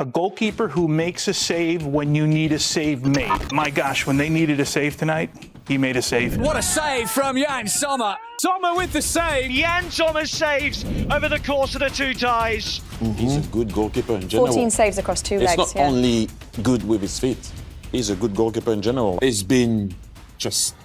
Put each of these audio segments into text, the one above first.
A goalkeeper who makes a save when you need a save made. My gosh, when they needed a save tonight, he made a save. What a save from Yann Sommer. Sommer with the save. Yann Sommer saves over the course of the two ties. He's a good goalkeeper in general. 14 saves across two legs. It's not only good with his feet. He's a good goalkeeper in general. He's been just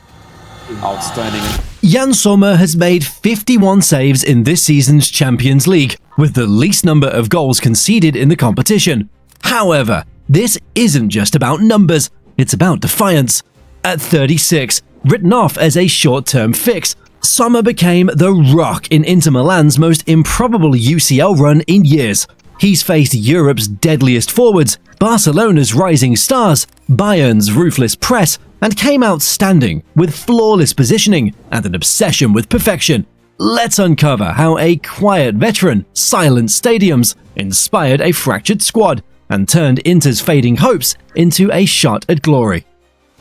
outstanding. Yann Sommer has made 51 saves in this season's Champions League, with the least number of goals conceded in the competition. However, this isn't just about numbers, it's about defiance. At 36, written off as a short-term fix, Sommer became the rock in Inter Milan's most improbable UCL run in years. He's faced Europe's deadliest forwards, Barcelona's rising stars, Bayern's ruthless press, and came out standing with flawless positioning and an obsession with perfection. Let's uncover how a quiet veteran silenced stadiums, inspired a fractured squad, and turned Inter's fading hopes into a shot at glory.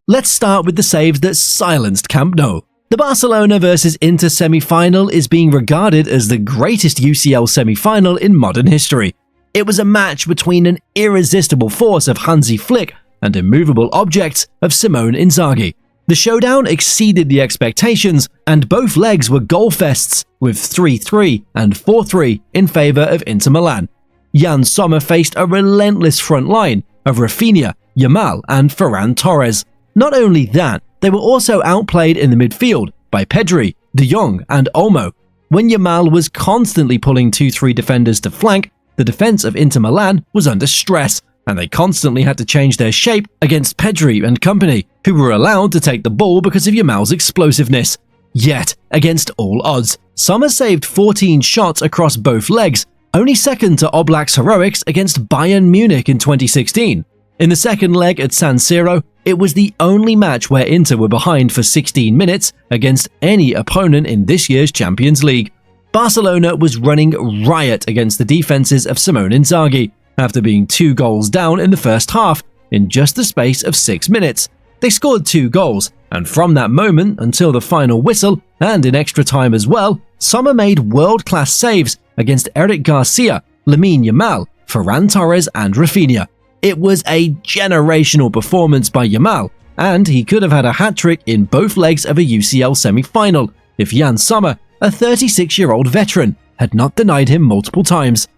Let's start with the saves that silenced Camp Nou. The Barcelona vs Inter semi-final is being regarded as the greatest UCL semi-final in modern history. It was a match between an irresistible force of Hansi Flick and immovable objects of Simone Inzaghi. The showdown exceeded the expectations, and both legs were goal fests, with 3-3 and 4-3 in favour of Inter Milan. Yann Sommer faced a relentless front line of Rafinha, Yamal and Ferran Torres. Not only that, they were also outplayed in the midfield by Pedri, De Jong and Olmo. When Yamal was constantly pulling 2-3 defenders to flank, the defence of Inter Milan was under stress, and they constantly had to change their shape against Pedri and company, who were allowed to take the ball because of Yamal's explosiveness. Yet, against all odds, Sommer saved 14 shots across both legs, only second to Oblak's heroics against Bayern Munich in 2016. In the second leg at San Siro, it was the only match where Inter were behind for 16 minutes against any opponent in this year's Champions League. Barcelona was running riot against the defenses of Simone Inzaghi, after being 2 goals down in the first half in just the space of 6 minutes. They scored 2 goals, and from that moment until the final whistle, and in extra time as well, Sommer made world-class saves against Eric Garcia, Lamine Yamal, Ferran Torres and Rafinha. It was a generational performance by Yamal, and he could have had a hat-trick in both legs of a UCL semi-final if Yann Sommer, a 36-year-old veteran, had not denied him multiple times.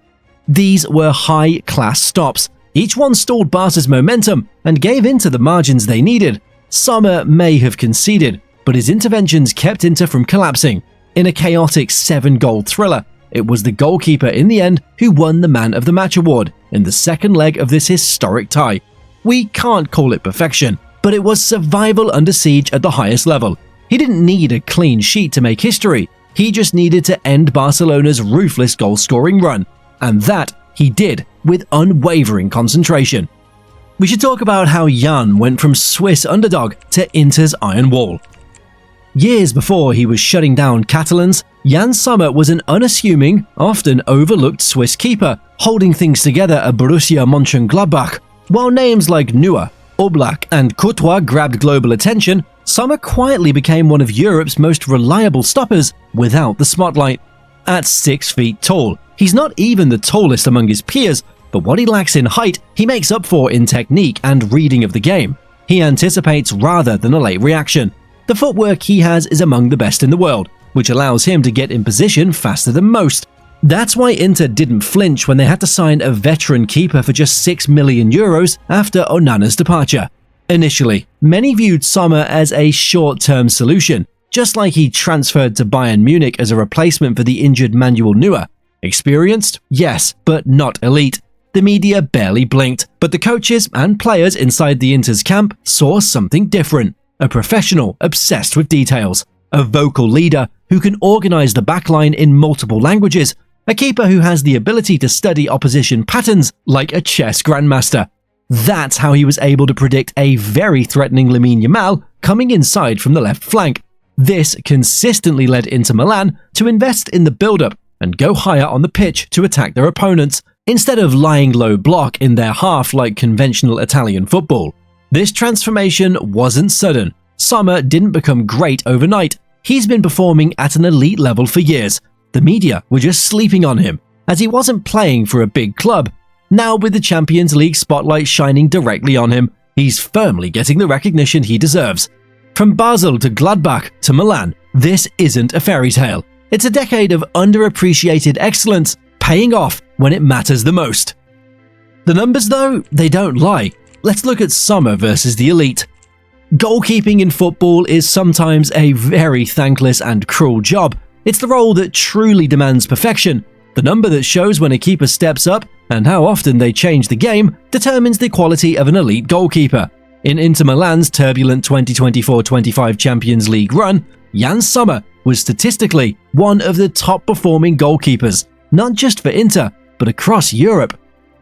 These were high-class stops. Each one stalled Barca's momentum and gave Inter the margins they needed. Sommer may have conceded, but his interventions kept Inter from collapsing. In a chaotic 7-goal thriller, it was the goalkeeper in the end who won the Man of the Match award in the second leg of this historic tie. We can't call it perfection, but it was survival under siege at the highest level. He didn't need a clean sheet to make history. He just needed to end Barcelona's ruthless goal-scoring run. And that he did with unwavering concentration. We should talk about how Yann went from Swiss underdog to Inter's iron wall. Years before he was shutting down Catalans, Yann Sommer was an unassuming, often overlooked Swiss keeper, holding things together at Borussia Mönchengladbach. While names like Neuer, Oblak and Courtois grabbed global attention, Sommer quietly became one of Europe's most reliable stoppers without the spotlight. At 6 feet tall, he's not even the tallest among his peers, but what he lacks in height, he makes up for in technique and reading of the game. He anticipates rather than a late reaction. The footwork he has is among the best in the world, which allows him to get in position faster than most. That's why Inter didn't flinch when they had to sign a veteran keeper for just €6 million after Onana's departure. Initially, many viewed Sommer as a short-term solution, just like he transferred to Bayern Munich as a replacement for the injured Manuel Neuer. Experienced? Yes, but not elite. The media barely blinked, but the coaches and players inside the Inter's camp saw something different. A professional obsessed with details. A vocal leader who can organize the backline in multiple languages. A keeper who has the ability to study opposition patterns like a chess grandmaster. That's how he was able to predict a very threatening Lamine Yamal coming inside from the left flank. This consistently led Inter Milan to invest in the build-up and go higher on the pitch to attack their opponents, instead of lying low block in their half like conventional Italian football. This transformation wasn't sudden. Sommer didn't become great overnight. He's been performing at an elite level for years. The media were just sleeping on him, as he wasn't playing for a big club. Now with the Champions League spotlight shining directly on him, he's firmly getting the recognition he deserves. From Basel to Gladbach to Milan, this isn't a fairy tale. It's a decade of underappreciated excellence, paying off when it matters the most. The numbers though, they don't lie. Let's look at Sommer versus the elite. Goalkeeping in football is sometimes a very thankless and cruel job. It's the role that truly demands perfection. The number that shows when a keeper steps up and how often they change the game determines the quality of an elite goalkeeper. In Inter Milan's turbulent 2024-25 Champions League run, Yann Sommer was statistically one of the top-performing goalkeepers, not just for Inter, but across Europe.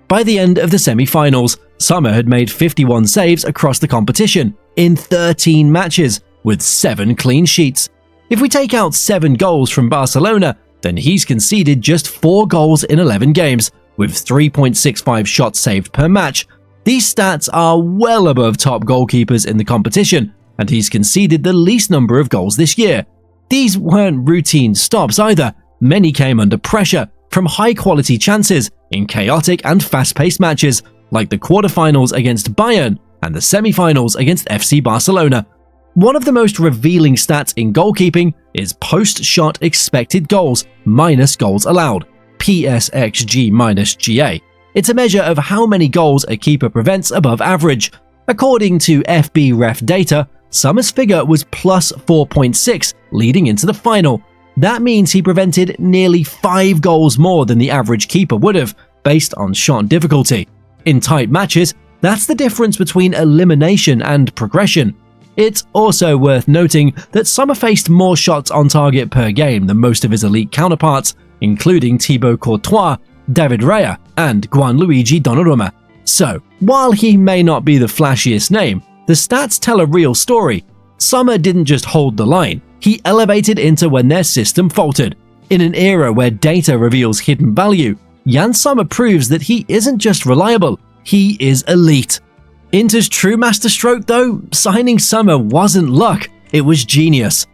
By the end of the semi-finals, Sommer had made 51 saves across the competition in 13 matches, with 7 clean sheets. If we take out 7 goals from Barcelona, then he's conceded just 4 goals in 11 games, with 3.65 shots saved per match. These stats are well above top goalkeepers in the competition, and he's conceded the least number of goals this year. These weren't routine stops either. Many came under pressure from high-quality chances in chaotic and fast-paced matches like the quarterfinals against Bayern and the semi-finals against FC Barcelona. One of the most revealing stats in goalkeeping is post-shot expected goals minus goals allowed, PSXG-GA. It's a measure of how many goals a keeper prevents above average. According to FB Ref data, Sommer's figure was plus 4.6 leading into the final. That means he prevented nearly 5 goals more than the average keeper would have, based on shot difficulty. In tight matches, that's the difference between elimination and progression. It's also worth noting that Sommer faced more shots on target per game than most of his elite counterparts, including Thibaut Courtois, David Raya, and Gianluigi Donnarumma. So, while he may not be the flashiest name, the stats tell a real story. Sommer didn't just hold the line, he elevated Inter when their system faltered. In an era where data reveals hidden value, Yann Sommer proves that he isn't just reliable, he is elite. Inter's true masterstroke though, signing Sommer wasn't luck, it was genius.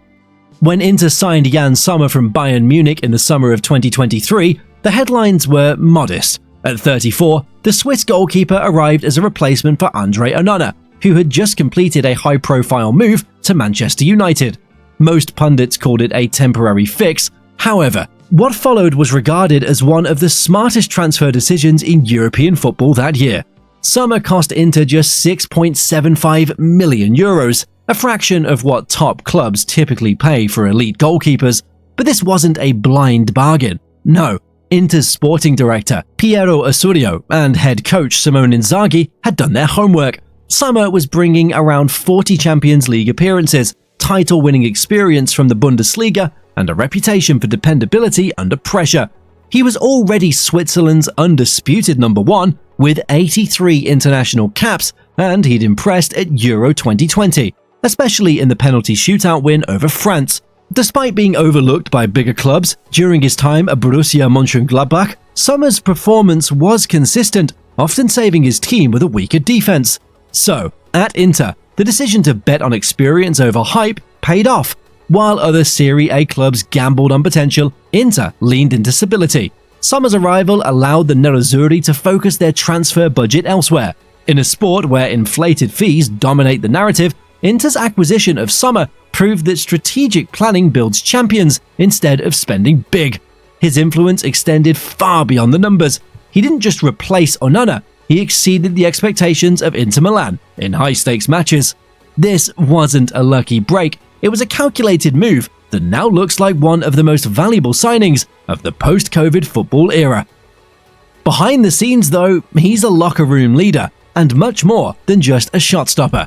When Inter signed Yann Sommer from Bayern Munich in the summer of 2023, the headlines were modest. At 34, the Swiss goalkeeper arrived as a replacement for Andre Onana, who had just completed a high-profile move to Manchester United. Most pundits called it a temporary fix. However, what followed was regarded as one of the smartest transfer decisions in European football that year. Sommer cost Inter just 6.75 million euros, a fraction of what top clubs typically pay for elite goalkeepers. But this wasn't a blind bargain. No, Inter's sporting director, Piero Osorio, and head coach Simone Inzaghi had done their homework. Sommer was bringing around 40 Champions League appearances, title-winning experience from the Bundesliga, and a reputation for dependability under pressure. He was already Switzerland's undisputed number 1 with 83 international caps, and he'd impressed at Euro 2020, especially in the penalty shootout win over France. Despite being overlooked by bigger clubs during his time at Borussia Mönchengladbach, Sommer's performance was consistent, often saving his team with a weaker defense. So, at Inter, the decision to bet on experience over hype paid off. While other Serie A clubs gambled on potential, Inter leaned into stability. Sommer's arrival allowed the Nerazzurri to focus their transfer budget elsewhere. In a sport where inflated fees dominate the narrative, Inter's acquisition of Sommer proved that strategic planning builds champions instead of spending big. His influence extended far beyond the numbers. He didn't just replace Onana, he exceeded the expectations of Inter Milan in high-stakes matches. This wasn't a lucky break, it was a calculated move that now looks like one of the most valuable signings of the post-COVID football era. Behind the scenes though, he's a locker room leader, and much more than just a shot stopper.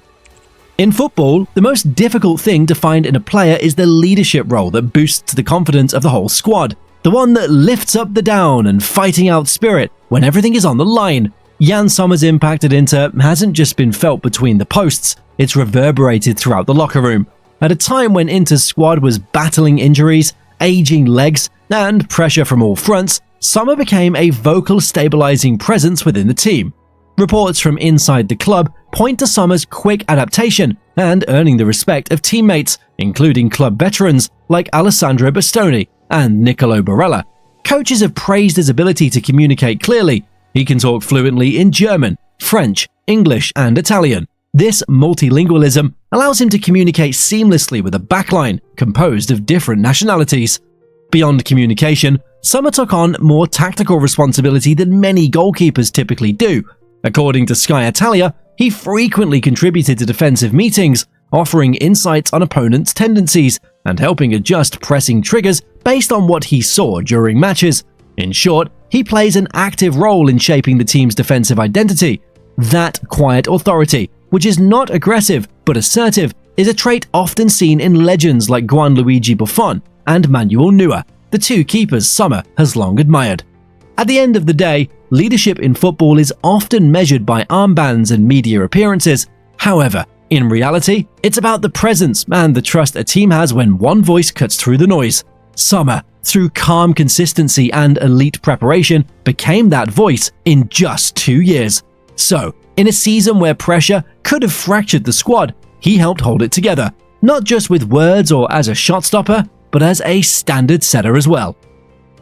In football, the most difficult thing to find in a player is the leadership role that boosts the confidence of the whole squad, the one that lifts up the down and fighting out spirit when everything is on the line. Yann Sommer's impact at Inter hasn't just been felt between the posts, it's reverberated throughout the locker room. At a time when Inter's squad was battling injuries, aging legs, and pressure from all fronts, Sommer became a vocal stabilizing presence within the team. Reports from inside the club point to Sommer's quick adaptation and earning the respect of teammates, including club veterans like Alessandro Bastoni and Nicolo Barella. Coaches have praised his ability to communicate clearly, He can talk fluently in German, French, English, and Italian. This multilingualism allows him to communicate seamlessly with a backline composed of different nationalities. Beyond communication, Sommer took on more tactical responsibility than many goalkeepers typically do. According to Sky Italia, he frequently contributed to defensive meetings, offering insights on opponents' tendencies and helping adjust pressing triggers based on what he saw during matches. In short, he plays an active role in shaping the team's defensive identity. That quiet authority, which is not aggressive but assertive, is a trait often seen in legends like Gianluigi Buffon and Manuel Neuer, the two keepers Sommer has long admired. At the end of the day, leadership in football is often measured by armbands and media appearances. However, in reality, it's about the presence and the trust a team has when one voice cuts through the noise. Sommer, through calm consistency and elite preparation, became that voice in just 2 years. So, in a season where pressure could have fractured the squad, he helped hold it together, not just with words or as a shot stopper, but as a standard setter as well.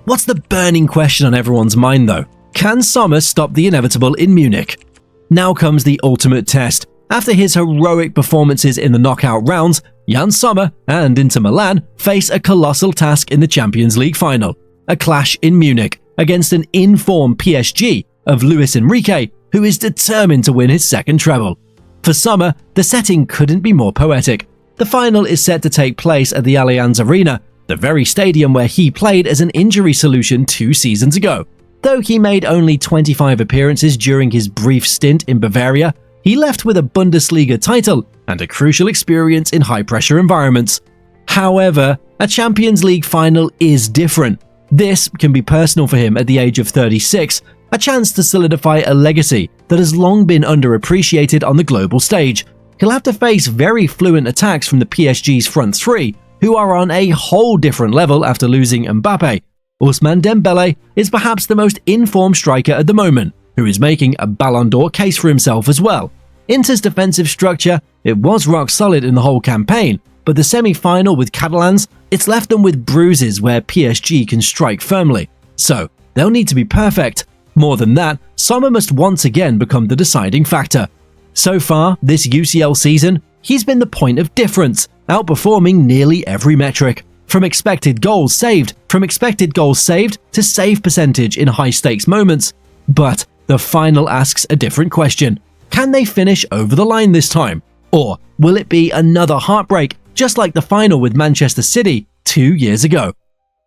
What's the burning question on everyone's mind though? Can Sommer stop the inevitable in Munich? Now comes the ultimate test. After his heroic performances in the knockout rounds, Yann Sommer and Inter Milan face a colossal task in the Champions League final, a clash in Munich against an in-form PSG of Luis Enrique, who is determined to win his second treble. For Sommer, the setting couldn't be more poetic. The final is set to take place at the Allianz Arena, the very stadium where he played as an injury solution 2 seasons ago. Though he made only 25 appearances during his brief stint in Bavaria, he left with a Bundesliga title and a crucial experience in high-pressure environments. However, a Champions League final is different. This can be personal for him at the age of 36, a chance to solidify a legacy that has long been underappreciated on the global stage. He'll have to face very fluent attacks from the PSG's front three, who are on a whole different level after losing Mbappe. Ousmane Dembele is perhaps the most informed striker at the moment, who is making a Ballon d'Or case for himself as well. Inter's defensive structure, it was rock solid in the whole campaign, but the semi-final with Catalans, it's left them with bruises where PSG can strike firmly. So, they'll need to be perfect. More than that, Sommer must once again become the deciding factor. So far, this UCL season, he's been the point of difference, outperforming nearly every metric. From expected goals saved to save percentage in high-stakes moments. But the final asks a different question. Can they finish over the line this time? Or will it be another heartbreak, just like the final with Manchester City 2 years ago?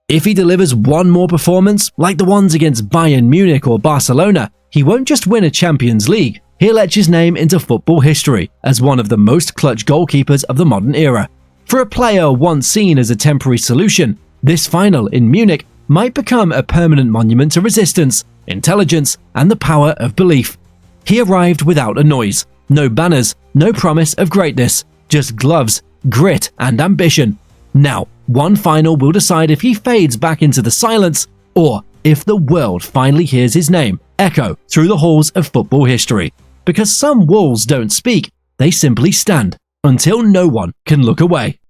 If he delivers one more performance, like the ones against Bayern Munich or Barcelona, he won't just win a Champions League, he'll etch his name into football history as one of the most clutch goalkeepers of the modern era. For a player once seen as a temporary solution, this final in Munich might become a permanent monument to resistance, intelligence, and the power of belief. He arrived without a noise, no banners, no promise of greatness, just gloves, grit, and ambition. Now, one final will decide if he fades back into the silence, or if the world finally hears his name echo through the halls of football history. Because some walls don't speak, they simply stand, until no one can look away.